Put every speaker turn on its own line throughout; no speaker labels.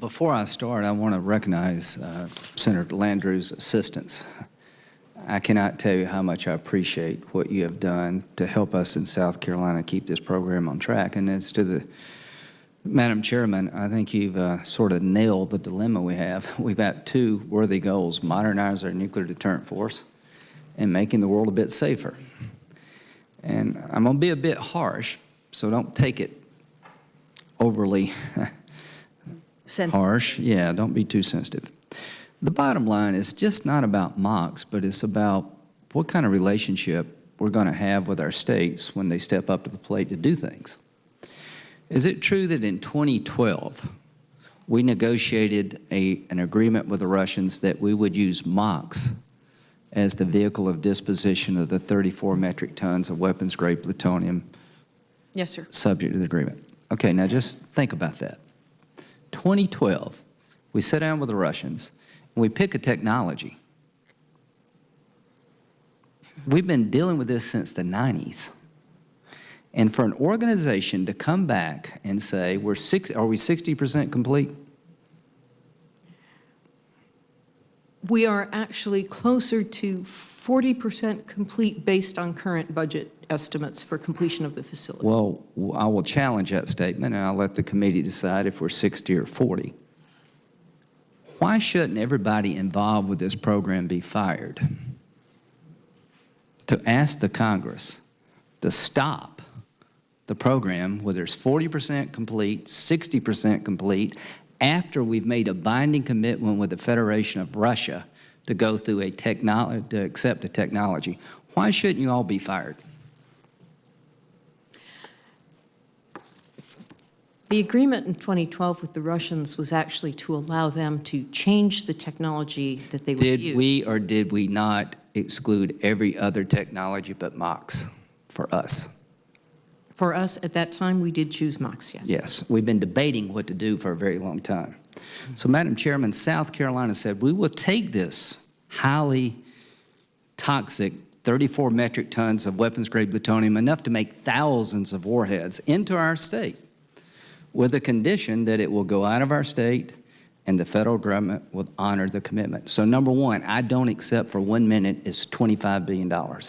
Before I start, I want to recognize Senator Landrieu's assistance. I cannot tell you how much I appreciate what you have done to help us in South Carolina keep this program on track. And as to the Madam Chairman, I think you've sort of nailed the dilemma we have. We've got two worthy goals: modernize our nuclear deterrent force and making the world a bit safer. And I'm going to be a bit harsh, so don't take it overly harsh. Yeah, don't be too sensitive. The bottom line is just not about MOX, but it's about what kind of relationship we're going to have with our states when they step up to the plate to do things. Is it true that in 2012, we negotiated an agreement with the Russians that we would use MOX as the vehicle of disposition of the 34 metric tons of weapons-grade plutonium?
Yes, sir.
Subject to the agreement. Okay, now just think about that. 2012, we sit down with the Russians, and we pick a technology. We've been dealing with this since the 90s. And for an organization to come back and say, are we 60% complete?
We are actually closer to 40% complete based on current budget estimates for completion of the facility.
Well, I will challenge that statement, and I'll let the committee decide if we're 60 or 40. Why shouldn't everybody involved with this program be fired? To ask the Congress to stop the program where there's 40% complete, 60% complete, after we've made a binding commitment with the Federation of Russia to go through to accept a technology. Why shouldn't you all be fired?
The agreement in 2012 with the Russians was actually to allow them to change the technology that they would use.
Did we or did we not exclude every other technology but MOX for us?
For us, at that time, we did choose MOX, yes.
Yes, we've been debating what to do for a very long time. So, Madam Chairman, South Carolina said, we will take this highly toxic 34 metric tons of weapons-grade plutonium, enough to make thousands of warheads, into our state, with a condition that it will go out of our state and the federal government will honor the commitment. So, number one, I don't accept for 1 minute is $25 billion.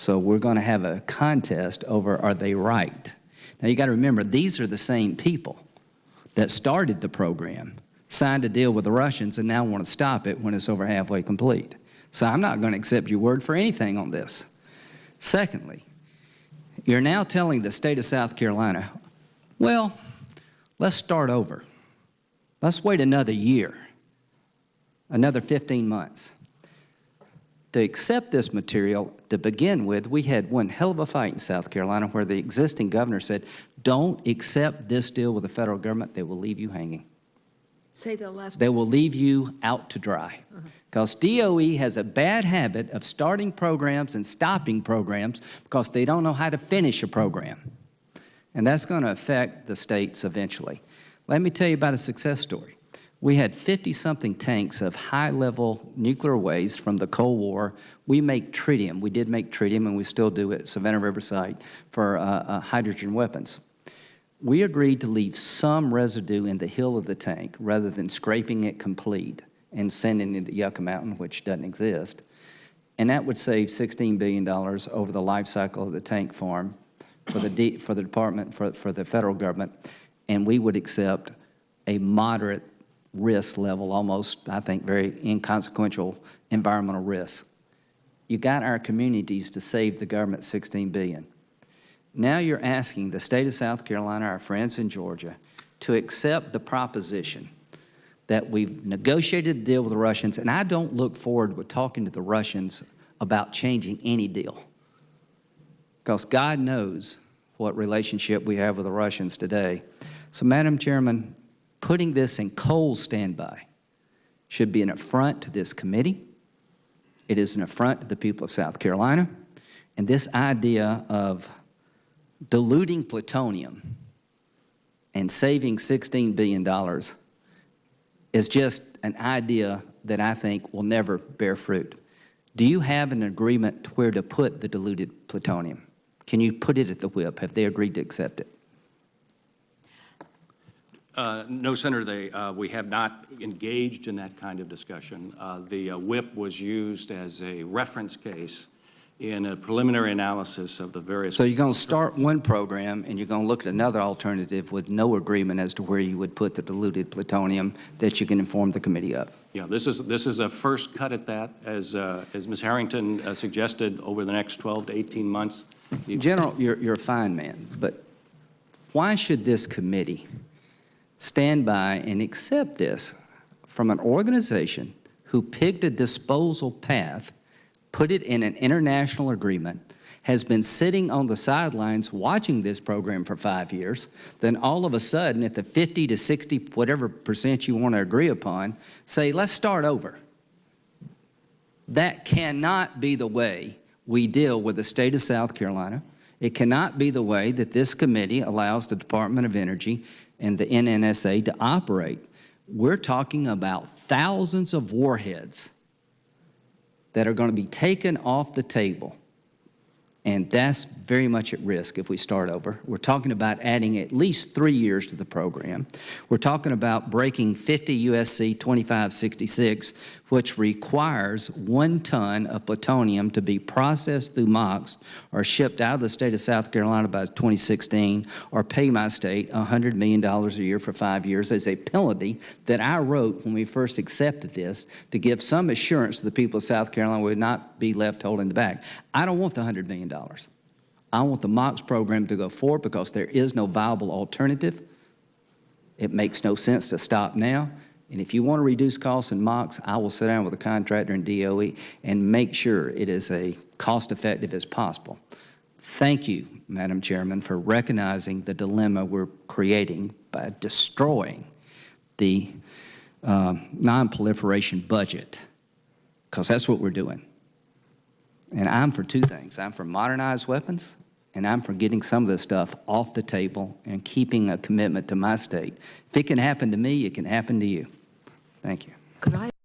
So we're going to have a contest over, are they right? Now you got to remember, these are the same people that started the program, signed a deal with the Russians, and now want to stop it when it's over halfway complete. So I'm not going to accept your word for anything on this. Secondly, you're now telling the state of South Carolina, well, let's start over. Let's wait another year, another 15 months. To accept this material, to begin with, we had one hell of a fight in South Carolina where the existing governor said, don't accept this deal with the federal government, they will leave you hanging.
Say the last.
They will leave you out to dry. Because DOE has a bad habit of starting programs and stopping programs because they don't know how to finish a program. And that's going to affect the states eventually. Let me tell you about a success story. We had 50-something tanks of high-level nuclear waste from the Cold War. We make tritium. We did make tritium, and we still do at Savannah River Site for hydrogen weapons. We agreed to leave some residue in the hill of the tank rather than scraping it complete and sending it to Yucca Mountain, which doesn't exist. And that would save $16 billion over the life cycle of the tank farm for the department, for the federal government. And we would accept a moderate risk level, almost, I think, very inconsequential environmental risk. You got our communities to save the government $16 billion. Now you're asking the state of South Carolina, our friends in Georgia, to accept the proposition that we've negotiated a deal with the Russians, and I don't look forward to talking to the Russians about changing any deal, because God knows what relationship we have with the Russians today. So, Madam Chairman, putting this in cold standby should be an affront to this committee. It is an affront to the people of South Carolina. And this idea of diluting plutonium and saving $16 billion is just an idea that I think will never bear fruit. Do you have an agreement where to put the diluted plutonium? Can you put it at the whip? Have they agreed to accept it?
No, Senator, we have not engaged in that kind of discussion. The WIP was used as a reference case in a preliminary analysis of the various.
So you're going to start one program, and you're going to look at another alternative with no agreement as to where you would put the diluted plutonium that you can inform the committee of.
Yeah, this is a first cut at that, as Ms. Harrington suggested, over the next 12 to 18 months.
General, you're a fine man, but why should this committee stand by and accept this from an organization who picked a disposal path, put it in an international agreement, has been sitting on the sidelines watching this program for 5 years, then all of a sudden at the 50 to 60, whatever percent you want to agree upon, say, let's start over? That cannot be the way we deal with the state of South Carolina. It cannot be the way that this committee allows the Department of Energy and the NNSA to operate. We're talking about thousands of warheads that are going to be taken off the table, and that's very much at risk if we start over. We're talking about adding at least 3 years to the program. We're talking about breaking 50 U.S.C. 2566, which requires 1 ton of plutonium to be processed through MOX or shipped out of the state of South Carolina by 2016, or pay my state $100 million a year for 5 years as a penalty that I wrote when we first accepted this to give some assurance to the people of South Carolina we would not be left holding the bag. I don't want the $100 million. I want the MOX program to go forward because there is no viable alternative. It makes no sense to stop now. And if you want to reduce costs in MOX, I will sit down with the contractor and DOE and make sure it is as cost-effective as possible. Thank you, Madam Chairman, for recognizing the dilemma we're creating by destroying the non-proliferation budget, because that's what we're doing. And I'm for 2 things. I'm for modernized weapons, and I'm for getting some of this stuff off the table and keeping a commitment to my state. If it can happen to me, it can happen to you. Thank you.
Could I